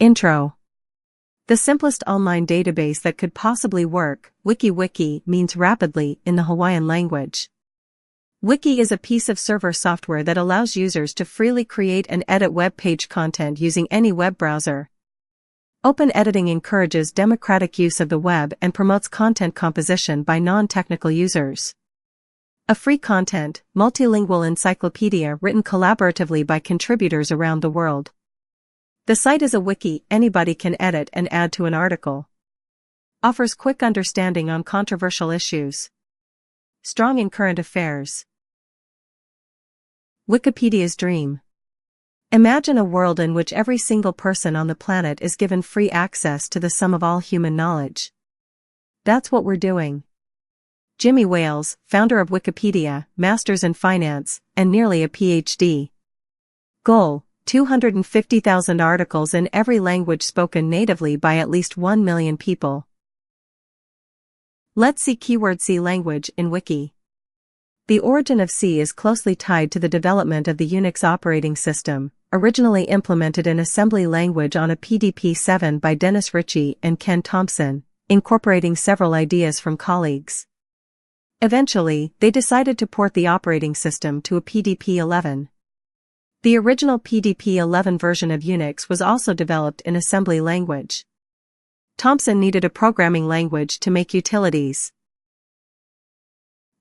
Intro. The simplest online database that could possibly work, WIKI means rapidly in the Hawaiian language. WIKI is a piece of server software that allows users to freely create and edit web page content using any web browser. Open editing encourages democratic use of the web and promotes content composition by non-technical users. A free content, multilingual encyclopedia written collaboratively by contributors around the world. The site is a wiki anybody can edit and add to an article. Offers quick understanding on controversial issues. Strong in current affairs. Wikipedia's dream. Imagine a world in which every single person on the planet is given free access to the sum of all human knowledge. That's what we're doing. Jimmy Wales, founder of Wikipedia, Masters in Finance, and nearly a PhD. Goal: 250,000 articles in every language spoken natively by at least 1 million people. Let's see keyword C language in Wiki. The origin of C is closely tied to the development of the Unix operating system, originally implemented in assembly language on a PDP-7 by Dennis Ritchie and Ken Thompson, incorporating several ideas from colleagues. Eventually, they decided to port the operating system to a PDP-11. The original PDP-11 version of Unix was also developed in assembly language. Thompson needed a programming language to make utilities.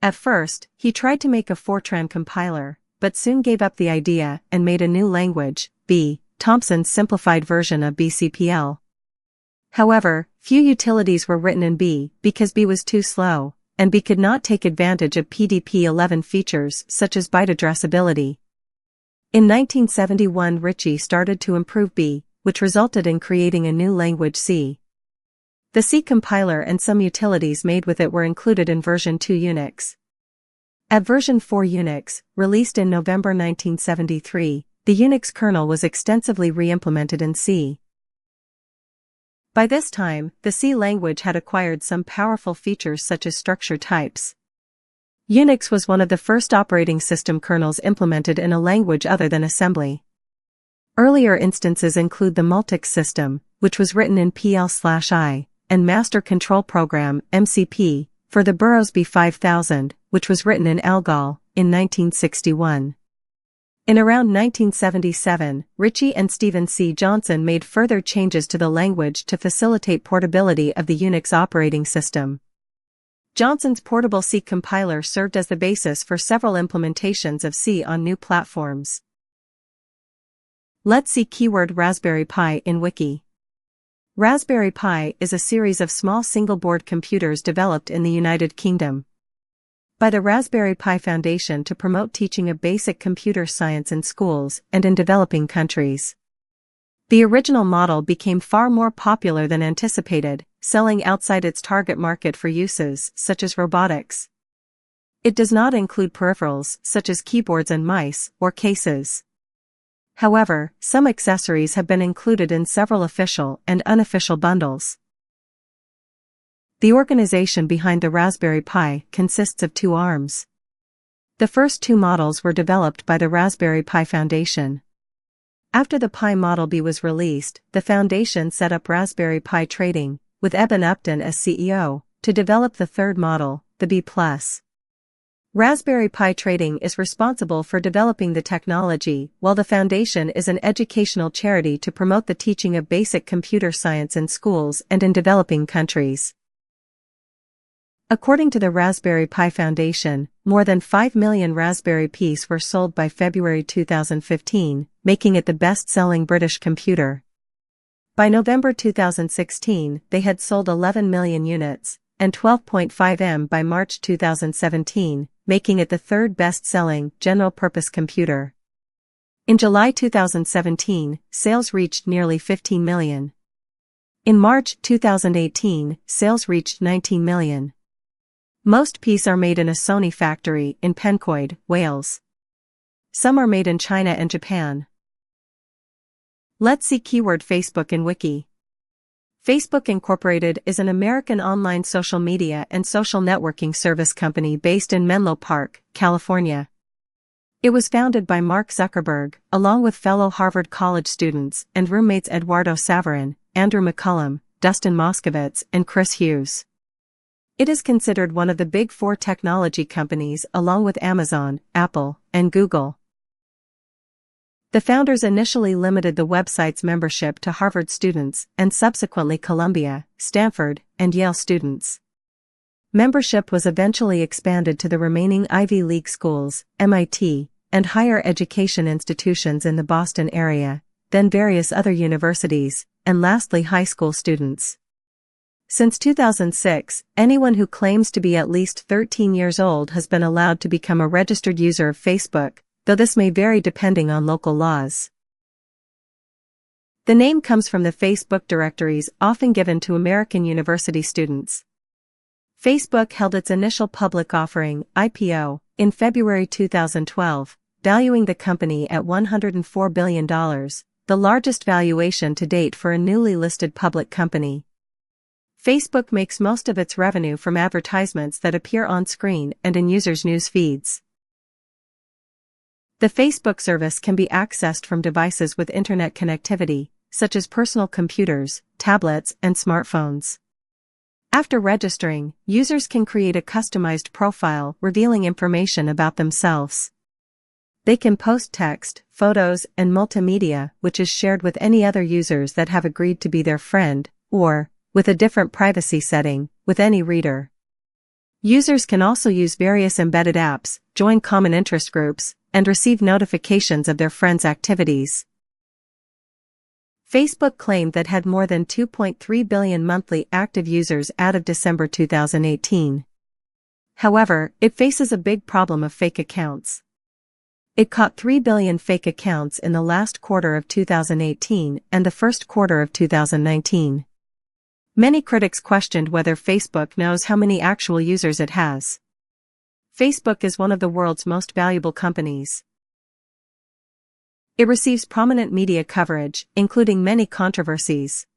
At first, he tried to make a Fortran compiler, but soon gave up the idea and made a new language, B, Thompson's simplified version of BCPL. However, few utilities were written in B because B was too slow, and B could not take advantage of PDP-11 features such as byte addressability. In 1971, Ritchie started to improve B, which resulted in creating a new language C. The C compiler and some utilities made with it were included in version 2 Unix. At version 4 Unix, released in November 1973, the Unix kernel was extensively re-implemented in C. By this time, the C language had acquired some powerful features such as structure types. Unix was one of the first operating system kernels implemented in a language other than assembly. Earlier instances include the Multics system, which was written in PL/I, and Master Control Program, MCP, for the Burroughs B5000, which was written in Algol, in 1961. In around 1977, Ritchie and Stephen C. Johnson made further changes to the language to facilitate portability of the Unix operating system. Johnson's portable C compiler served as the basis for several implementations of C on new platforms. Let's see keyword Raspberry Pi in Wiki. Raspberry Pi is a series of small single-board computers developed in the United Kingdom by the Raspberry Pi Foundation to promote teaching of basic computer science in schools and in developing countries. The original model became far more popular than anticipated, selling outside its target market for uses such as robotics. It does not include peripherals such as keyboards and mice or cases. However, some accessories have been included in several official and unofficial bundles. The organization behind the Raspberry Pi consists of 2 arms. The first 2 models were developed by the Raspberry Pi Foundation. After the Pi Model B was released, the Foundation set up Raspberry Pi Trading, with Eben Upton as CEO, to develop the third model, the B+. Raspberry Pi Trading is responsible for developing the technology, while the Foundation is an educational charity to promote the teaching of basic computer science in schools and in developing countries. According to the Raspberry Pi Foundation, more than 5 million Raspberry Pis were sold by February 2015, making it the best-selling British computer. By November 2016, they had sold 11 million units, and 12.5 M by March 2017, making it the third best-selling general-purpose computer. In July 2017, sales reached nearly 15 million. In March 2018, sales reached 19 million. Most Pis are made in a Sony factory in Pencoed, Wales. Some are made in China and Japan. Let's see keyword Facebook in Wiki. Facebook Incorporated is an American online social media and social networking service company based in Menlo Park, California. It was founded by Mark Zuckerberg, along with fellow Harvard College students and roommates Eduardo Saverin, Andrew McCullum, Dustin Moskovitz, and Chris Hughes. It is considered one of the big four technology companies along with Amazon, Apple, and Google. The founders initially limited the website's membership to Harvard students and subsequently Columbia, Stanford, and Yale students. Membership was eventually expanded to the remaining Ivy League schools, MIT, and higher education institutions in the Boston area, then various other universities, and lastly high school students. Since 2006, anyone who claims to be at least 13 years old has been allowed to become a registered user of Facebook, though this may vary depending on local laws. The name comes from the Facebook directories often given to American university students. Facebook held its initial public offering, IPO, in February 2012, valuing the company at $104 billion, the largest valuation to date for a newly listed public company. Facebook makes most of its revenue from advertisements that appear on screen and in users' news feeds. The Facebook service can be accessed from devices with internet connectivity, such as personal computers, tablets, and smartphones. After registering, users can create a customized profile revealing information about themselves. They can post text, photos, and multimedia, which is shared with any other users that have agreed to be their friend, or, with a different privacy setting, with any reader. Users can also use various embedded apps, join common interest groups, and receive notifications of their friends' activities. Facebook claimed that had more than 2.3 billion monthly active users as of December 2018. However, it faces a big problem of fake accounts. It caught 3 billion fake accounts in the last quarter of 2018 and the first quarter of 2019. Many critics questioned whether Facebook knows how many actual users it has. Facebook is one of the world's most valuable companies. It receives prominent media coverage, including many controversies.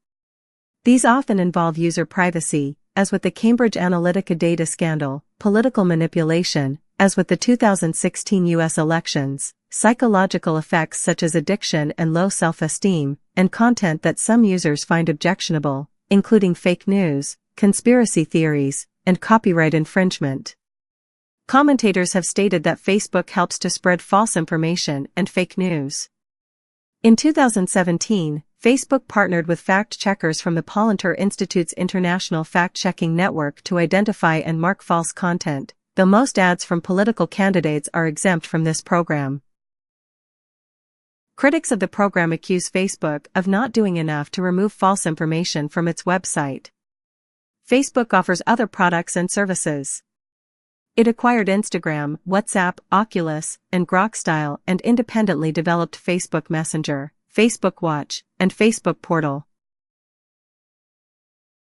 These often involve user privacy, as with the Cambridge Analytica data scandal, political manipulation, as with the 2016 U.S. elections, psychological effects such as addiction and low self-esteem, and content that some users find objectionable, including fake news, conspiracy theories, and copyright infringement. Commentators have stated that Facebook helps to spread false information and fake news. In 2017, Facebook partnered with fact-checkers from the Palantir Institute's International Fact-Checking Network to identify and mark false content, though most ads from political candidates are exempt from this program. Critics of the program accuse Facebook of not doing enough to remove false information from its website. Facebook offers other products and services. It acquired Instagram, WhatsApp, Oculus, and Grokstyle and independently developed Facebook Messenger, Facebook Watch, and Facebook Portal.